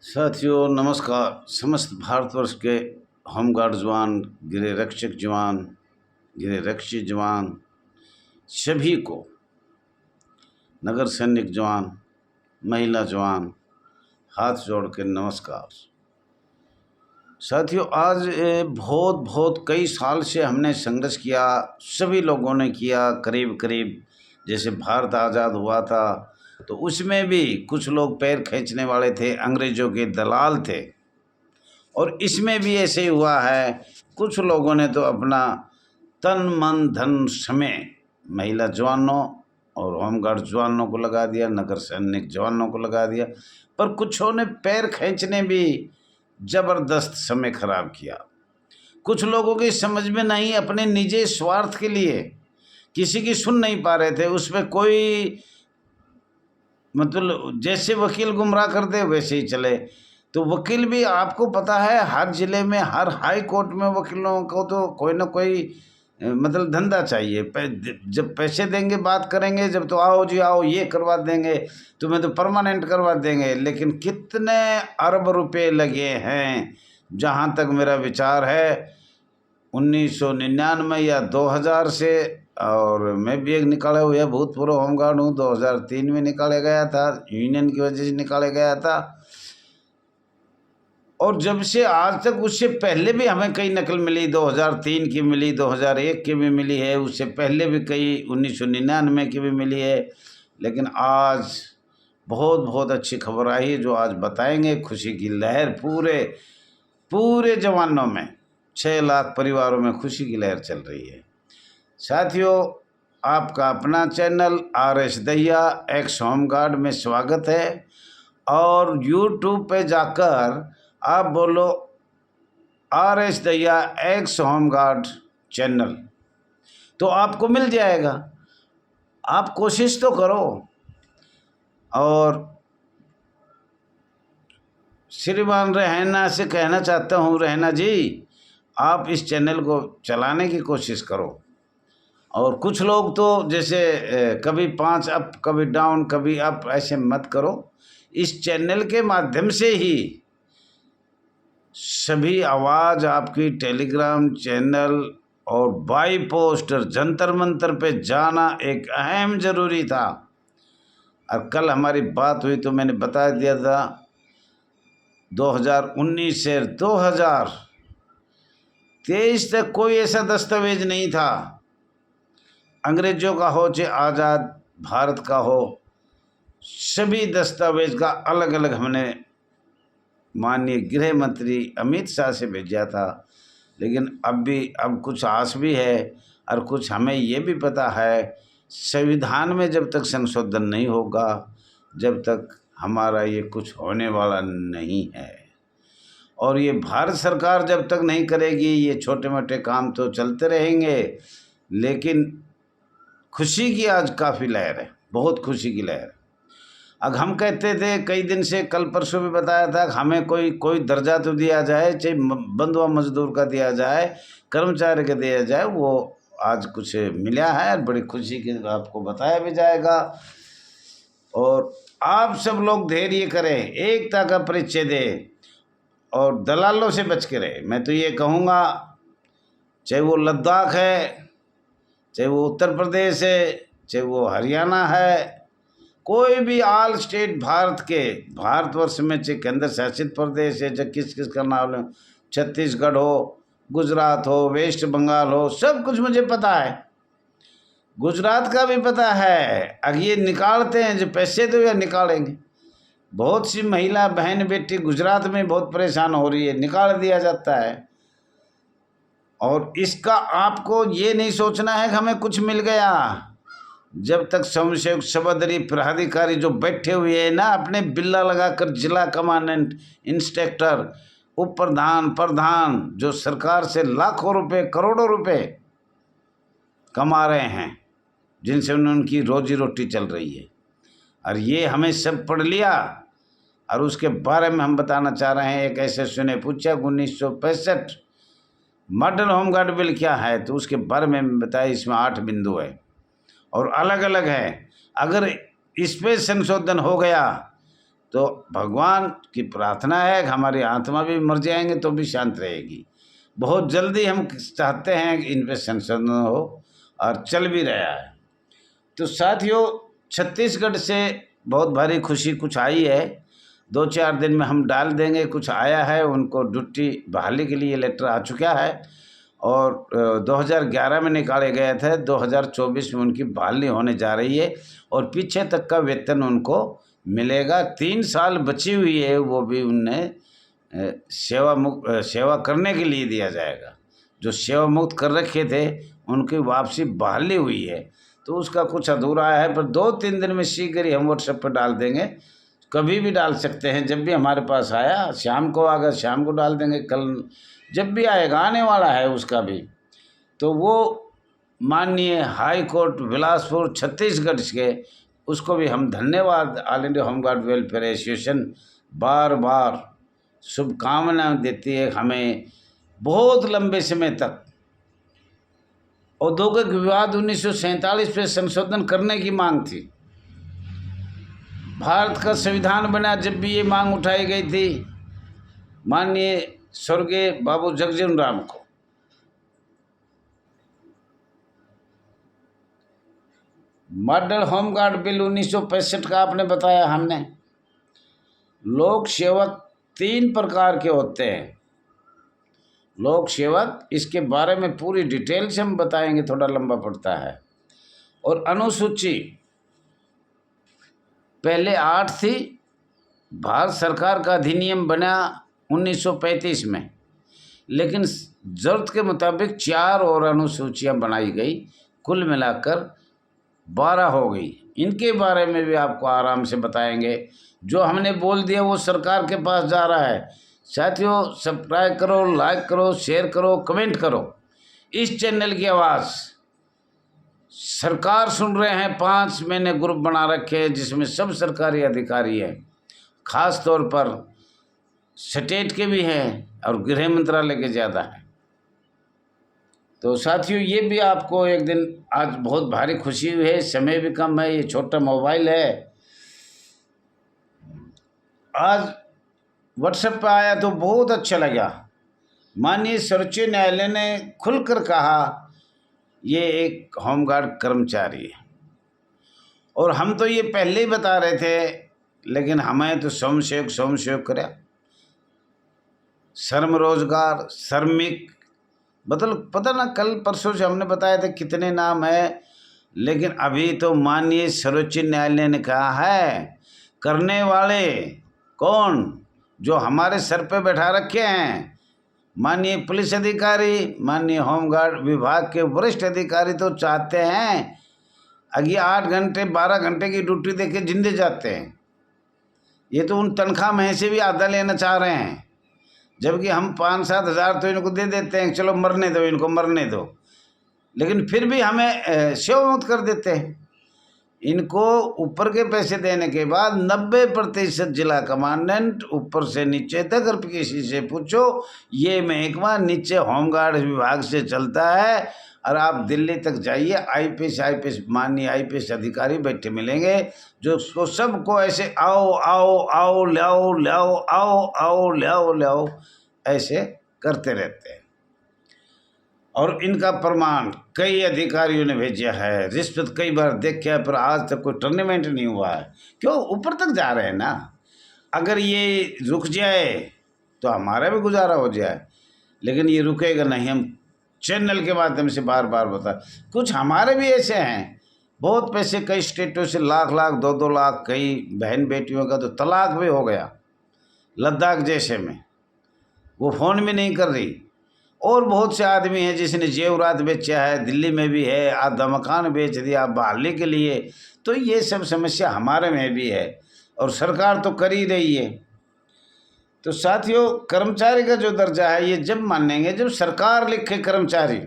साथियों नमस्कार। समस्त भारतवर्ष के होमगार्ड जवान, गृह रक्षक जवान, गृह रक्षी जवान सभी को, नगर सैनिक जवान, महिला जवान, हाथ जोड़ के नमस्कार। साथियों आज बहुत कई साल से हमने संघर्ष किया, सभी लोगों ने किया। करीब करीब जैसे भारत आज़ाद हुआ था तो उसमें भी कुछ लोग पैर खींचने वाले थे, अंग्रेज़ों के दलाल थे, और इसमें भी ऐसे ही हुआ है। कुछ लोगों ने तो अपना तन मन धन समय महिला जवानों और होमगार्ड जवानों को लगा दिया, नगर सैनिक जवानों को लगा दिया, पर कुछों ने पैर खींचने भी ज़बरदस्त समय खराब किया। कुछ लोगों की समझ में नहीं, अपने निजी स्वार्थ के लिए किसी की सुन नहीं पा रहे थे। उसमें कोई मतलब जैसे वकील गुमराह कर दे वैसे ही चले। तो वकील भी आपको पता है, हर ज़िले में हर हाई कोर्ट में वकीलों को तो कोई ना कोई मतलब धंधा चाहिए। जब पैसे देंगे बात करेंगे, जब तो आओ जी आओ ये करवा देंगे, तुम्हें तो परमानेंट करवा देंगे। लेकिन कितने अरब रुपए लगे हैं। जहाँ तक मेरा विचार है 1999 या 2000 से, और मैं भी एक निकाला हुआ भूतपूर्व होमगार्ड हूँ, 2003 में निकाला गया था, यूनियन की वजह से निकाला गया था। और जब से आज तक, उससे पहले भी हमें कई नकल मिली, 2003 की मिली, 2001 की भी मिली है, उससे पहले भी कई 1999 की भी मिली है। लेकिन आज बहुत अच्छी खबर आई है जो आज बताएंगे। खुशी की लहर पूरे जवानों में, 6 लाख परिवारों में खुशी की लहर चल रही है। साथियों आपका अपना channel RS Dahiya x home guard में स्वागत है। और YouTube पे जाकर आप बोलो RS Dahiya x home guard channel, तो आपको मिल जाएगा। आप कोशिश तो करो। और श्रीमान रैना से कहना चाहता हूँ, रैना जी आप इस चैनल को चलाने की कोशिश करो। और कुछ लोग तो जैसे कभी 5 अप कभी डाउन कभी अप, ऐसे मत करो। इस चैनल के माध्यम से ही सभी आवाज़ आपकी टेलीग्राम चैनल और बाई पोस्टर जंतर मंतर पे जाना एक अहम ज़रूरी था। और कल हमारी बात हुई तो मैंने बता दिया था 2019 से 2023 तक कोई ऐसा दस्तावेज नहीं था, अंग्रेज़ों का हो चाहे आज़ाद भारत का हो, सभी दस्तावेज का अलग अलग हमने माननीय गृह मंत्री अमित शाह से भेजा था। लेकिन अब कुछ आस भी है, और कुछ हमें ये भी पता है, संविधान में जब तक संशोधन नहीं होगा, जब तक हमारा ये कुछ होने वाला नहीं है। और ये भारत सरकार जब तक नहीं करेगी, ये छोटे मोटे काम तो चलते रहेंगे। लेकिन खुशी की आज काफ़ी लहर है, बहुत खुशी की लहर। अब हम कहते थे कई दिन से, कल परसों भी बताया था, हमें कोई दर्जा तो दिया जाए, चाहे बंधुआ मजदूर का दिया जाए, कर्मचारी का दिया जाए। वो आज कुछ मिला है, बड़ी खुशी की आपको बताया भी जाएगा। और आप सब लोग धैर्य करें, एकता का परिचय दें और दलालों से बच के रहे। मैं तो ये कहूँगा, चाहे वो लद्दाख है, चाहे वो उत्तर प्रदेश है, चाहे वो हरियाणा है, कोई भी ऑल स्टेट भारतवर्ष में, चाहे केंद्र शासित प्रदेश है, चाहे किस का नाम हो, छत्तीसगढ़ हो, गुजरात हो, वेस्ट बंगाल हो, सब कुछ मुझे पता है। गुजरात का भी पता है। अब ये निकालते हैं जो पैसे, तो ये निकालेंगे। बहुत सी महिला बहन बेटी गुजरात में बहुत परेशान हो रही है, निकाल दिया जाता है। और इसका आपको ये नहीं सोचना है कि हमें कुछ मिल गया। जब तक समसेवक सबदरी प्राधिकारी जो बैठे हुए हैं ना, अपने बिल्ला लगाकर जिला कमांडेंट, इंस्पेक्टर, उप प्रधान, प्रधान, जो सरकार से लाखों रुपए करोड़ों रुपए कमा रहे हैं, जिनसे उनकी रोजी रोटी चल रही है। और ये हमें सब पढ़ लिया, और उसके बारे में हम बताना चाह रहे हैं। एक ऐसे सुने पूछा 1965 मॉडल होमगार्ड बिल क्या है, तो उसके बारे में बताया। इसमें 8 बिंदु है और अलग अलग है। अगर इस पर संशोधन हो गया तो भगवान की प्रार्थना है कि हमारी आत्मा भी मर जाएंगे तो भी शांत रहेगी। बहुत जल्दी हम चाहते हैं कि इन पर संशोधन हो और चल भी रहा है। तो साथियों, छत्तीसगढ़ से बहुत भारी खुशी कुछ आई है, 2-4 दिन में हम डाल देंगे। कुछ आया है, उनको ड्यूटी बहाली के लिए लेटर आ चुका है और 2011 में निकाले गए थे, 2024 में उनकी बहाली होने जा रही है और पीछे तक का वेतन उनको मिलेगा। 3 साल बची हुई है, वो भी उन्हें सेवा करने के लिए दिया जाएगा। जो सेवा मुक्त कर रखे थे उनकी वापसी बहाली हुई है, तो उसका कुछ अधूरा है, पर 2-3 दिन में शीघ्र ही हम व्हाट्सएप पर डाल देंगे। कभी भी डाल सकते हैं, जब भी हमारे पास आया, शाम को आकर शाम को डाल देंगे, कल जब भी आएगा, आने वाला है उसका भी। तो वो माननीय हाई कोर्ट बिलासपुर छत्तीसगढ़ के, उसको भी हम धन्यवाद, all India home guard welfare association बार बार शुभकामनाएं देती है हमें बहुत लंबे समय तक। औद्योगिक विवाद 1947 पे संशोधन करने की मांग थी। भारत का संविधान बना जब भी ये मांग उठाई गई थी माननीय स्वर्गीय बाबू जगजीवन राम को। मॉडल होमगार्ड बिल 1965 का आपने बताया हमने। लोक सेवक 3 प्रकार के होते हैं। लोक सेवक, इसके बारे में पूरी डिटेल से हम बताएंगे, थोड़ा लंबा पड़ता है। और अनुसूची पहले 8 थी, भारत सरकार का अधिनियम बना 1935 में, लेकिन ज़रूरत के मुताबिक 4 और अनुसूचियां बनाई गई, कुल मिलाकर 12 हो गई। इनके बारे में भी आपको आराम से बताएंगे। जो हमने बोल दिया वो सरकार के पास जा रहा है। साथियों, सब्सक्राइब करो, लाइक करो, शेयर करो, कमेंट करो। इस चैनल की आवाज़ सरकार सुन रहे हैं। 5 मैंने ग्रुप बना रखे हैं जिसमें सब सरकारी अधिकारी हैं, खास तौर पर स्टेट के भी हैं और गृह मंत्रालय के ज़्यादा हैं। तो साथियों, ये भी आपको एक दिन, आज बहुत भारी खुशी हुई है, समय भी कम है, ये छोटा मोबाइल है। आज व्हाट्सएप पे आया तो बहुत अच्छा लगा। माननीय सर्वोच्च न्यायालय ने खुलकर कहा ये एक होमगार्ड कर्मचारी है, और हम तो ये पहले ही बता रहे थे, लेकिन हमें तो स्वयंसेवक करा, श्रम रोजगार, श्रमिक, मतलब पता ना कल परसों से हमने बताया था कितने नाम है, लेकिन अभी तो माननीय सर्वोच्च न्यायालय ने कहा है करने वाले कौन, जो हमारे सर पे बैठा रखे हैं, माननीय पुलिस अधिकारी, माननीय होमगार्ड विभाग के वरिष्ठ अधिकारी तो चाहते हैं अभी 8 घंटे 12 घंटे की ड्यूटी देके जिंदे जाते हैं। ये तो उन तनख्वाह में से भी आधा लेना चाह रहे हैं, जबकि हम 5-7 हज़ार तो इनको दे देते हैं, चलो मरने दो, इनको मरने दो, लेकिन फिर भी हमें सेवा मुक्त कर देते हैं। इनको ऊपर के पैसे देने के बाद 90% जिला कमांडेंट ऊपर से नीचे तक, अगर किसी से पूछो, ये महकमा नीचे होमगार्ड विभाग से चलता है। और आप दिल्ली तक जाइए, आईपीएस माननीय आईपीएस अधिकारी बैठे मिलेंगे, जो उसको सबको ऐसे आओ आओ आओ लाओ लाओ, आओ आओ लाओ लाओ, ऐसे करते रहते हैं। और इनका प्रमाण कई अधिकारियों ने भेजा है, रिश्वत कई बार देखा है, पर आज तक कोई टूर्नामेंट नहीं हुआ है। क्यों? ऊपर तक जा रहे हैं ना। अगर ये रुक जाए तो हमारा भी गुजारा हो जाए, लेकिन ये रुकेगा नहीं। हम चैनल के माध्यम से बार बार बता, कुछ हमारे भी ऐसे हैं, बहुत पैसे कई स्टेटों से लाख लाख 2-2 लाख, कई बहन बेटियों का तो तलाक भी हो गया लद्दाख जैसे में, वो फ़ोन भी नहीं कर रही। और बहुत से आदमी हैं जिसने जेवरात बेचा है, दिल्ली में भी है, आधा मकान बेच दिया बहाली के लिए। तो ये सब समस्या हमारे में भी है और सरकार तो कर ही रही है। तो साथियों, कर्मचारी का जो दर्जा है ये जब मानेंगे जब सरकार लिखे कर्मचारी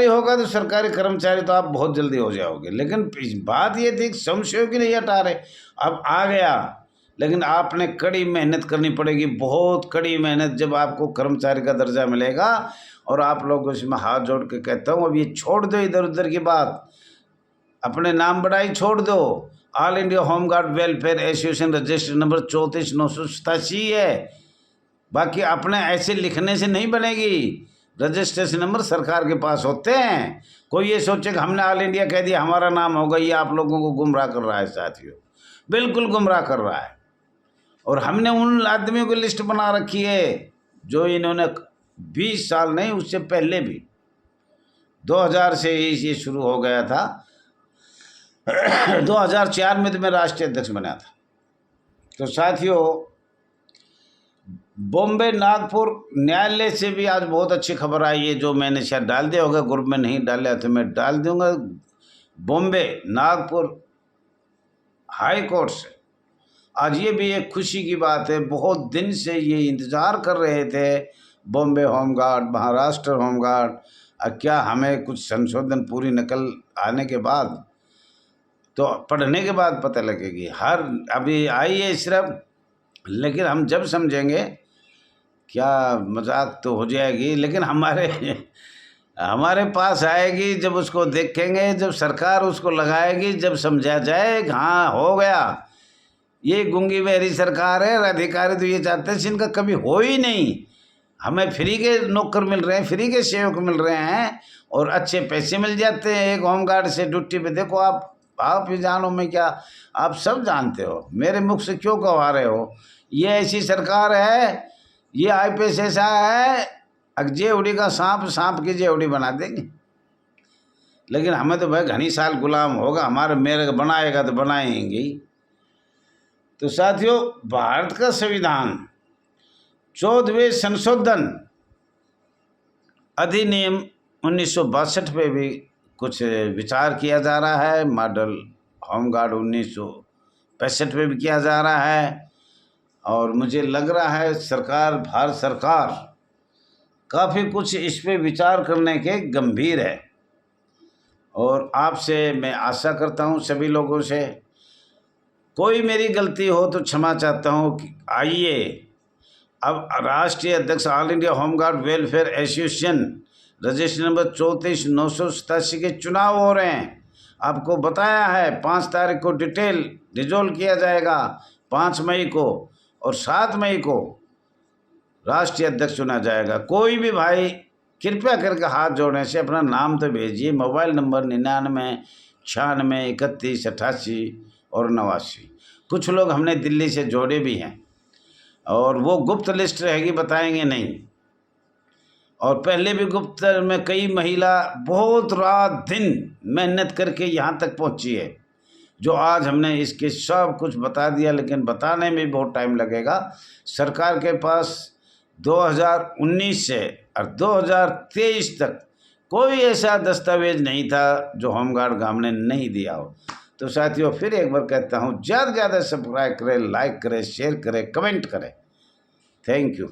होगा, तो सरकारी कर्मचारी तो आप बहुत जल्दी हो जाओगे। लेकिन बात ये थी स्वयंसेवक नहीं हटा रहे, अब आ गया, लेकिन आपने कड़ी मेहनत करनी पड़ेगी, बहुत कड़ी मेहनत। जब आपको कर्मचारी का दर्जा मिलेगा, और आप लोग इसमें हाथ जोड़ के कहता हूँ, अब ये छोड़ दो इधर उधर की बात, अपने नाम बढ़ाई छोड़ दो, all India home guard welfare association register number 34,987 है। बाकी अपने ऐसे लिखने से नहीं बनेगी। रजिस्ट्रेशन नंबर सरकार के पास होते हैं। कोई ये सोचे कि हमने ऑल इंडिया कह दिया हमारा नाम होगा, ये आप लोगों को गुमराह कर रहा है साथियों, बिल्कुल गुमराह कर रहा है। और हमने उन आदमियों की लिस्ट बना रखी है जो इन्होंने 20 साल नहीं, उससे पहले भी 2000 से ही ये शुरू हो गया था। 2004 में तो मैं राष्ट्रीय अध्यक्ष बना था। तो साथियों, बॉम्बे नागपुर न्यायालय से भी आज बहुत अच्छी खबर आई है, जो मैंने शायद डाल दिया होगा, ग्रुप में नहीं डाला तो मैं डाल दूंगा। बॉम्बे नागपुर हाई कोर्ट से आज ये भी एक खुशी की बात है। बहुत दिन से ये इंतज़ार कर रहे थे बॉम्बे होमगार्ड, महाराष्ट्र होमगार्ड, क्या हमें कुछ संशोधन पूरी नकल आने के बाद, तो पढ़ने के बाद पता लगेगी। हर अभी आई है सिर्फ, लेकिन हम जब समझेंगे, क्या मजाक तो हो जाएगी, लेकिन हमारे पास आएगी जब उसको देखेंगे, जब सरकार उसको लगाएगी, जब समझा जाए हाँ हो गया। ये गूंगी बहरी सरकार है। अधिकारी तो ये चाहते हैं जिनका कभी हो ही नहीं, हमें फ्री के नौकर मिल रहे हैं, फ्री के सेवक मिल रहे हैं और अच्छे पैसे मिल जाते हैं एक होमगार्ड से ड्यूटी पे। देखो आप ही जानो, मैं क्या, आप सब जानते हो, मेरे मुख से क्यों कहवा रहे हो। ये ऐसी सरकार है, ये IPS ऐसा है, जेवड़ी का सांप की जेवड़ी बना देंगे। लेकिन हमें तो भाई घनी साल गुलाम होगा, हमारे मेरे बनाएगा तो बनाएंगे ही। तो साथियों, भारत का संविधान 14वें संशोधन अधिनियम 1962 पे भी कुछ विचार किया जा रहा है। मॉडल होमगार्ड 1965 पे भी किया जा रहा है। और मुझे लग रहा है भारत सरकार काफ़ी कुछ इस पे विचार करने के गंभीर है। और आपसे मैं आशा करता हूँ, सभी लोगों से, कोई मेरी गलती हो तो क्षमा चाहता हूँ कि आइए, अब राष्ट्रीय अध्यक्ष all India home guard welfare association register number 34,987 के चुनाव हो रहे हैं। आपको बताया है 5 तारीख को डिटेल रिजोल्व किया जाएगा, 5 मई को, और 7 मई को राष्ट्रीय अध्यक्छ चुना जाएगा। कोई भी भाई कृपया करके हाथ जोड़ने से अपना नाम तो भेजिए। मोबाइल नंबर 99 96 31 88 और 89। कुछ लोग हमने दिल्ली से जोड़े भी हैं और वो गुप्त लिस्ट रहेगी, बताएंगे नहीं। और पहले भी गुप्त में कई महिला बहुत रात दिन मेहनत करके यहाँ तक पहुँची है, जो आज हमने इसके सब कुछ बता दिया, लेकिन बताने में बहुत टाइम लगेगा। सरकार के पास 2019 से और 2023 तक कोई ऐसा दस्तावेज नहीं था जो होमगार्ड का हमने नहीं दिया हो। तो साथियों, फिर एक बार कहता हूँ, ज़्यादा से ज़्यादा सब्सक्राइब करें, लाइक करें, शेयर करें, कमेंट करें। Thank you.